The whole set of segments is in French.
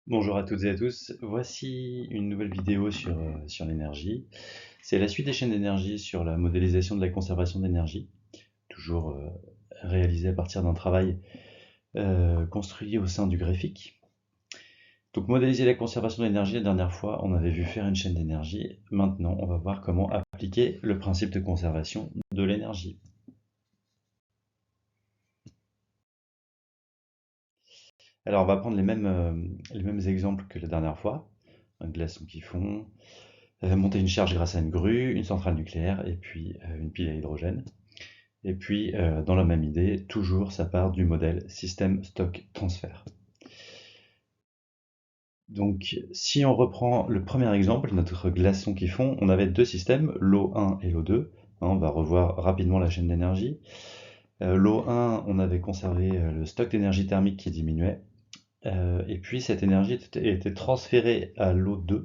Bonjour à toutes et à tous, voici une nouvelle vidéo sur l'énergie. C'est la suite des chaînes d'énergie sur la modélisation de la conservation d'énergie, toujours réalisée à partir d'un travail construit au sein du graphique. Donc modéliser la conservation d'énergie, la dernière fois on avait vu faire une chaîne d'énergie, maintenant on va voir comment appliquer le principe de conservation de l'énergie. Alors on va prendre les mêmes exemples que la dernière fois, un glaçon qui fond, monter une charge grâce à une grue, une centrale nucléaire et puis une pile à hydrogène. Et puis, dans la même idée, toujours ça part du modèle système stock transfert. Donc, si on reprend le premier exemple, notre glaçon qui fond, on avait deux systèmes, l'eau 1 et l'eau 2. On va revoir rapidement la chaîne d'énergie. L'eau 1, on avait conservé le stock d'énergie thermique qui diminuait. Et puis cette énergie était transférée à l'eau 2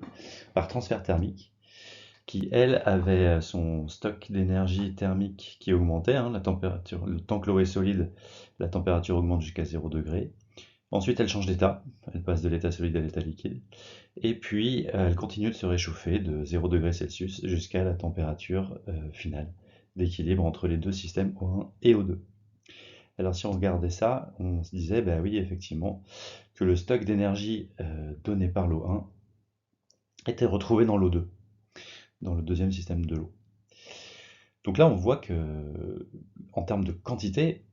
par transfert thermique, qui elle avait son stock d'énergie thermique qui augmentait, la température, le temps que l'eau est solide, la température augmente jusqu'à 0 degré. Ensuite elle change d'état, elle passe de l'état solide à l'état liquide, et puis elle continue de se réchauffer de 0 degré Celsius jusqu'à la température finale d'équilibre entre les deux systèmes O1 et O2. Alors si on regardait ça, on se disait, bah oui effectivement, que le stock d'énergie donné par l'O1 était retrouvé dans l'O2, dans le deuxième système de l'eau. Donc là, on voit que, en termes de quantité,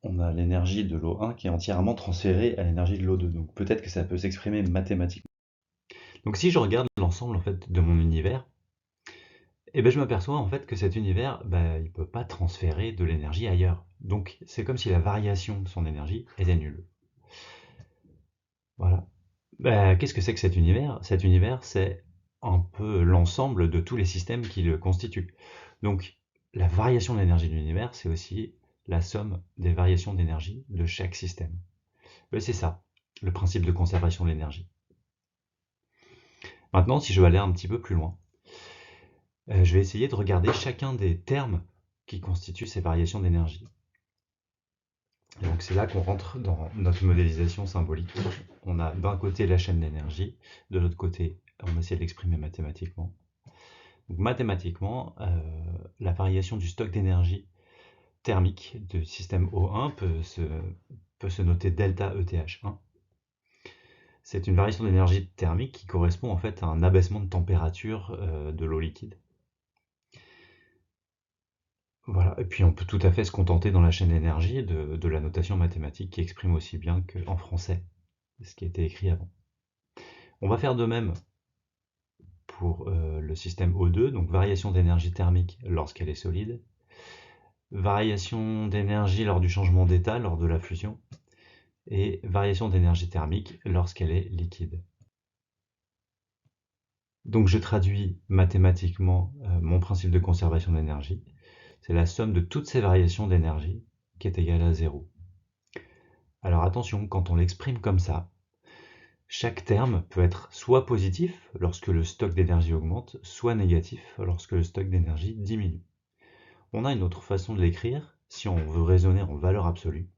on a l'énergie de l'eau 1 qui est entièrement transférée à l'énergie de l'eau 2. Donc peut-être que ça peut s'exprimer mathématiquement. Donc si je regarde l'ensemble en fait de mon univers, je m'aperçois en fait que cet univers, il peut pas transférer de l'énergie ailleurs. Donc c'est comme si la variation de son énergie était nulle. Voilà. Qu'est-ce que c'est que cet univers? Cet univers, c'est un peu l'ensemble de tous les systèmes qui le constituent. Donc, la variation de l'énergie de l'univers, c'est aussi la somme des variations d'énergie de chaque système. C'est ça, le principe de conservation de l'énergie. Maintenant, si je veux aller un petit peu plus loin, je vais essayer de regarder chacun des termes qui constituent ces variations d'énergie. Donc c'est là qu'on rentre dans notre modélisation symbolique. On a d'un côté la chaîne d'énergie, de l'autre côté, on essaie de l'exprimer mathématiquement. Donc mathématiquement, la variation du stock d'énergie thermique du système O1 peut se noter delta ETH1. C'est une variation d'énergie thermique qui correspond en fait à un abaissement de température de l'eau liquide. Voilà, et puis on peut tout à fait se contenter dans la chaîne d'énergie de la notation mathématique qui exprime aussi bien qu'en français ce qui a été écrit avant. On va faire de même pour le système O2, donc variation d'énergie thermique lorsqu'elle est solide, variation d'énergie lors du changement d'état, lors de la fusion, et variation d'énergie thermique lorsqu'elle est liquide. Donc je traduis mathématiquement mon principe de conservation d'énergie. C'est la somme de toutes ces variations d'énergie qui est égale à 0. Alors attention, quand on l'exprime comme ça, chaque terme peut être soit positif lorsque le stock d'énergie augmente, soit négatif lorsque le stock d'énergie diminue. On a une autre façon de l'écrire, si on veut raisonner en valeur absolue.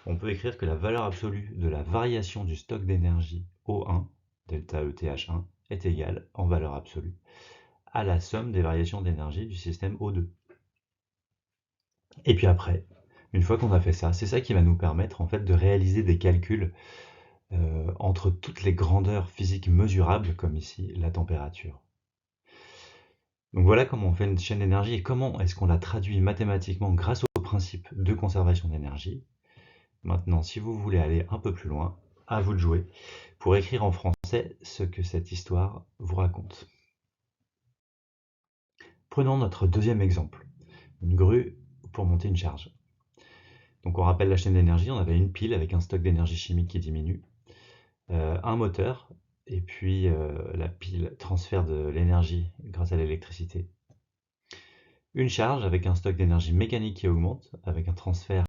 On peut écrire que la valeur absolue de la variation du stock d'énergie O1, delta ETH1, est égale, en valeur absolue, à la somme des variations d'énergie du système O2. Et puis après, une fois qu'on a fait ça, c'est ça qui va nous permettre en fait de réaliser des calculs entre toutes les grandeurs physiques mesurables, comme ici la température. Donc voilà comment on fait une chaîne d'énergie et comment est-ce qu'on la traduit mathématiquement grâce au principe de conservation d'énergie. Maintenant, si vous voulez aller un peu plus loin, à vous de jouer pour écrire en français ce que cette histoire vous raconte. Prenons notre deuxième exemple, une grue pour monter une charge. Donc on rappelle la chaîne d'énergie, on avait une pile avec un stock d'énergie chimique qui diminue, un moteur, et puis la pile transfère de l'énergie grâce à l'électricité. Une charge avec un stock d'énergie mécanique qui augmente, avec un transfert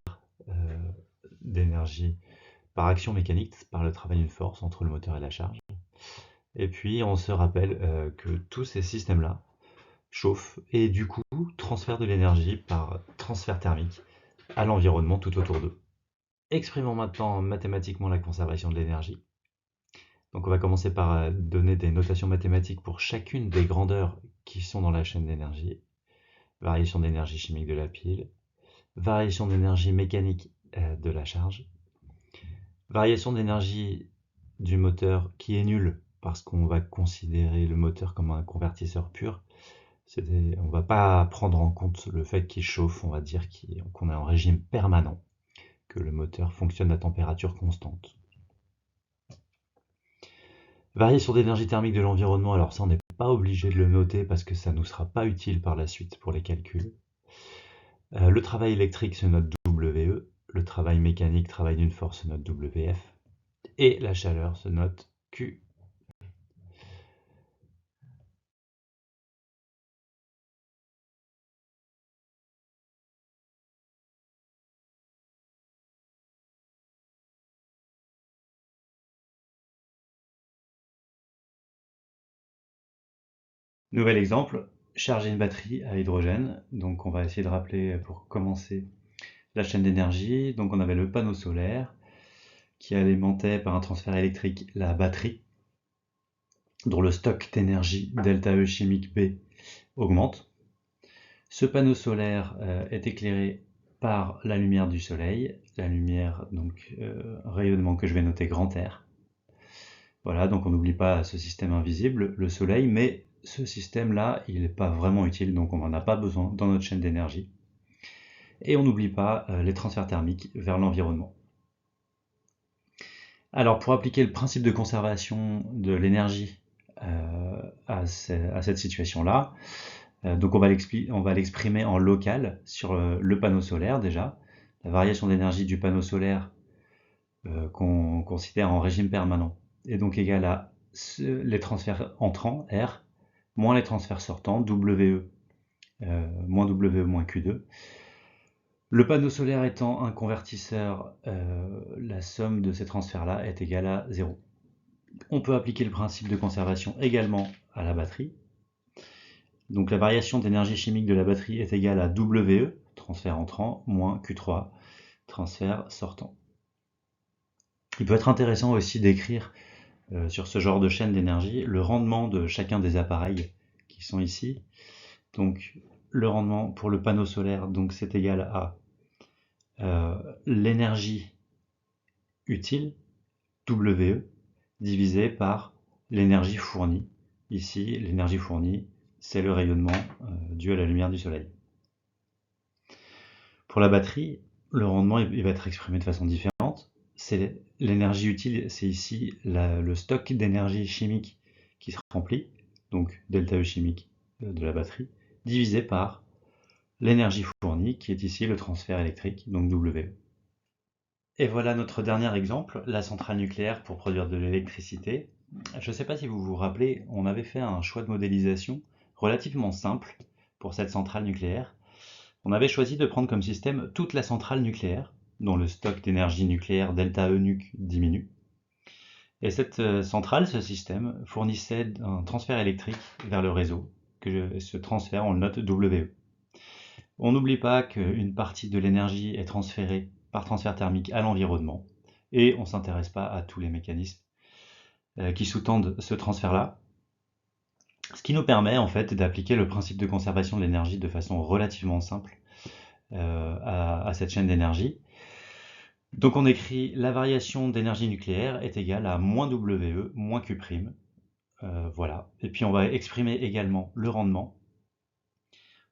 d'énergie par action mécanique, par le travail d'une force entre le moteur et la charge. Et puis on se rappelle que tous ces systèmes-là chauffent et du coup transfèrent de l'énergie par transfert thermique à l'environnement tout autour d'eux. Exprimons maintenant mathématiquement la conservation de l'énergie. Donc on va commencer par donner des notations mathématiques pour chacune des grandeurs qui sont dans la chaîne d'énergie. Variation d'énergie chimique de la pile, variation d'énergie mécanique de la charge, variation d'énergie du moteur qui est nulle parce qu'on va considérer le moteur comme un convertisseur pur. On ne va pas prendre en compte le fait qu'il chauffe, on va dire qu'on est en régime permanent, que le moteur fonctionne à température constante. Variation d'énergie thermique de l'environnement, alors ça on n'est pas obligé de le noter parce que ça ne nous sera pas utile par la suite pour les calculs. Le travail électrique se note WE, le travail mécanique, travail d'une force, se note WF, et la chaleur se note Q. Nouvel exemple, charger une batterie à hydrogène. Donc on va essayer de rappeler pour commencer la chaîne d'énergie. Donc on avait le panneau solaire qui alimentait par un transfert électrique la batterie, dont le stock d'énergie ΔE chimique B augmente. Ce panneau solaire est éclairé par la lumière du soleil, la lumière, donc rayonnement que je vais noter grand R. Voilà, donc on n'oublie pas ce système invisible, le soleil, mais ce système-là, il n'est pas vraiment utile, donc on n'en a pas besoin dans notre chaîne d'énergie. Et on n'oublie pas les transferts thermiques vers l'environnement. Alors pour appliquer le principe de conservation de l'énergie à cette situation-là, donc on va l'exprimer en local sur le panneau solaire déjà. La variation d'énergie du panneau solaire qu'on considère en régime permanent est donc égale à les transferts entrants, R, moins les transferts sortants, WE, moins WE moins Q2. Le panneau solaire étant un convertisseur, la somme de ces transferts-là est égale à 0. On peut appliquer le principe de conservation également à la batterie. Donc la variation d'énergie chimique de la batterie est égale à WE, transfert entrant, moins Q3, transfert sortant. Il peut être intéressant aussi d'écrire sur ce genre de chaîne d'énergie le rendement de chacun des appareils qui sont ici. Donc le rendement pour le panneau solaire, donc c'est égal à l'énergie utile, WE, divisé par l'énergie fournie. Ici, l'énergie fournie, c'est le rayonnement dû à la lumière du soleil. Pour la batterie, le rendement il va être exprimé de façon différente. C'est l'énergie utile, c'est ici le stock d'énergie chimique qui se remplit, donc ΔE chimique de la batterie, divisé par l'énergie fournie, qui est ici le transfert électrique, donc WE. Et voilà notre dernier exemple, la centrale nucléaire pour produire de l'électricité. Je ne sais pas si vous vous rappelez, on avait fait un choix de modélisation relativement simple pour cette centrale nucléaire. On avait choisi de prendre comme système toute la centrale nucléaire, dont le stock d'énergie nucléaire ΔE nuc diminue. Et cette centrale, ce système, fournissait un transfert électrique vers le réseau, que ce transfert, on le note WE. On n'oublie pas qu'une partie de l'énergie est transférée par transfert thermique à l'environnement, et on ne s'intéresse pas à tous les mécanismes qui sous-tendent ce transfert-là. Ce qui nous permet en fait d'appliquer le principe de conservation de l'énergie de façon relativement simple à cette chaîne d'énergie. Donc on écrit la variation d'énergie nucléaire est égale à moins WE moins Q'. Voilà. Et puis on va exprimer également le rendement.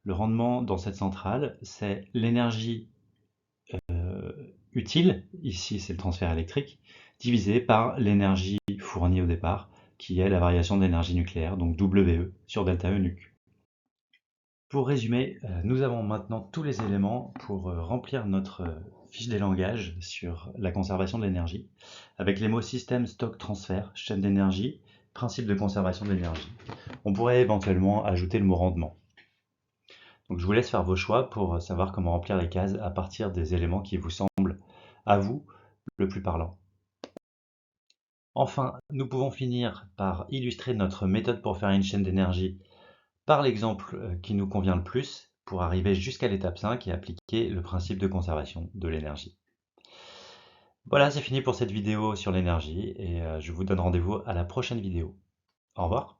Le rendement dans cette centrale, c'est l'énergie utile, ici c'est le transfert électrique, divisé par l'énergie fournie au départ, qui est la variation d'énergie nucléaire, donc WE sur ΔE nuc. Pour résumer, nous avons maintenant tous les éléments pour remplir notre fiche des langages sur la conservation de l'énergie, avec les mots système, stock, transfert, chaîne d'énergie, principe de conservation de l'énergie. On pourrait éventuellement ajouter le mot rendement. Donc je vous laisse faire vos choix pour savoir comment remplir les cases à partir des éléments qui vous semblent, à vous, le plus parlant. Enfin, nous pouvons finir par illustrer notre méthode pour faire une chaîne d'énergie par l'exemple qui nous convient le plus pour arriver jusqu'à l'étape 5 et appliquer le principe de conservation de l'énergie. Voilà, c'est fini pour cette vidéo sur l'énergie et je vous donne rendez-vous à la prochaine vidéo. Au revoir.